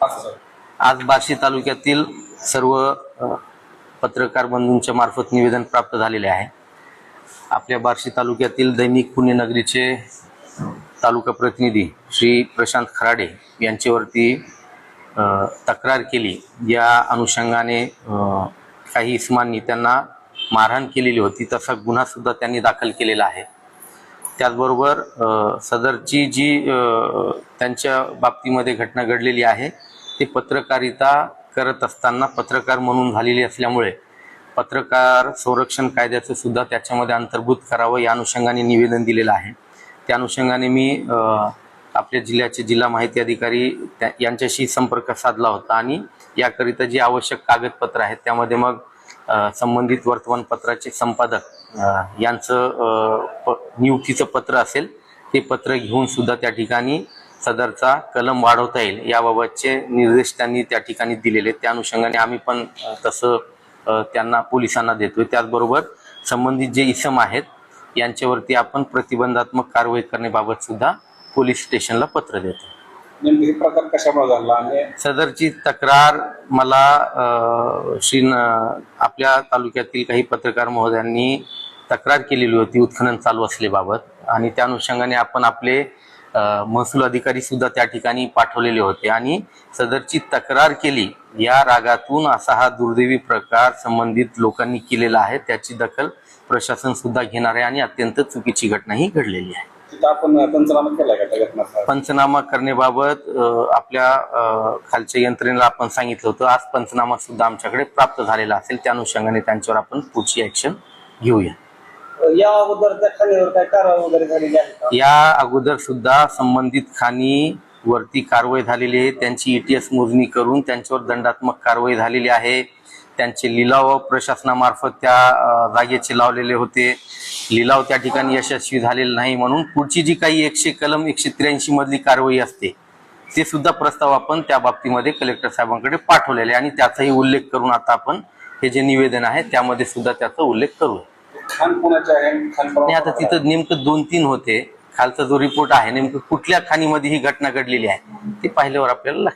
आज बार्शी तालुक्यातील सर्व पत्रकार बंधूंच्या मार्फत निवेदन प्राप्त झालेले आहे। आपल्या बार्शी तालुक्यातील दैनिक पुण्यनगरीचे तालुका प्रतिनिधी श्री प्रशांत खराडे यांच्यावरती तक्रार केली। या अनुषंगाने काही इसमांनी त्यांना मारहाण केलेली होती, तसा गुन्हा सुद्धा त्यांनी दाखल केलेला आहे। त्याचबरोबर सदरची जी त्यांच्या बाबतीमध्ये घटना घडलेली आहे ते पत्रकारिता करत असताना पत्रकार म्हणून झालेली असल्यामुळे पत्रकार संरक्षण कायद्याचं सुद्धा त्याच्यामध्ये अंतर्भूत करावं या अनुषंगाने निवेदन दिलेलं आहे। त्या अनुषंगाने मी आपल्या जिल्ह्याचे जिल्हा माहिती अधिकारी यांच्याशी संपर्क साधला होता आणि याकरिता जी आवश्यक कागदपत्र आहेत त्यामध्ये मग संबंधित वर्तमानपत्राचे संपादक यांचं नियुक्तीचं पत्र असेल ते पत्र घेऊन सुद्धा त्या ठिकाणी सदरचा कलम वाढवता येईल याबाबतचे निर्देश त्यांनी त्या ठिकाणी दिलेले। त्या अनुषंगाने आम्ही पण तसं त्यांना पोलिसांना देतोय। त्याचबरोबर संबंधित जे इसम आहेत यांच्यावरती आपण प्रतिबंधात्मक कारवाई करण्याबाबत सुद्धा पोलीस स्टेशनला पत्र देतो। नेमकी प्रकार कशामुळे झाला आणि सदरची तक्रार मला आपल्या तालुक्यातील काही पत्रकार महोदयांनी तक्रार केलेली होती उत्खनन चालू असल्याबाबत आणि त्या अनुषंगाने आपण आपले महसूल अधिकारी सुद्धा त्या ठिकाणी पाठवलेले होते आणि सदरची तक्रार केली। या रागातून असा हा दुर्दैवी प्रकार संबंधित लोकांनी केलेला आहे, त्याची दखल प्रशासन सुद्धा घेणार आहे आणि अत्यंत चुकीची घटना ही घडलेली आहे। आपण पंचनामा केलाय का त्या घटनेचा? पंचनामा करण्याबाबत आपल्या खालच्या यंत्रणेला आपण सांगितलं होतं। आज पंचनामा सुद्धा आमच्याकडे प्राप्त झालेला असेल, त्या अनुषंगाने त्यांच्यावर आपण पुढची ऍक्शन घेऊया। या अगोदर त्या खाणीवर काय कारवाई वगैरे झालेली आहे का? या अगोदर सुद्धा संबंधित खाणीवरती कारवाई झालेली आहे। त्यांची ETS मोजणी करून त्यांच्यावर दंडात्मक कारवाई झालेली आहे। त्यांचे लिलाव प्रशासनामार्फत त्या जागेचे लावलेले होते, लिलाव त्या ठिकाणी यशस्वी झालेले नाही म्हणून पुढची जी काही 100 कलम 183 मधली कारवाई असते ते सुद्धा प्रस्ताव आपण त्या बाबतीमध्ये कलेक्टर साहेबांकडे पाठवलेले आणि त्याचाही उल्लेख करून आता आपण हे जे निवेदन आहे त्यामध्ये सुद्धा त्याचा उल्लेख करू। खाण कोणाचे आहे? आता तिथं नेमकं 2-3 होते। खालचा जो रिपोर्ट आहे नेमकं कुठल्या खाणीमध्ये ही घटना घडलेली आहे ते पाहिल्यावर आपल्याला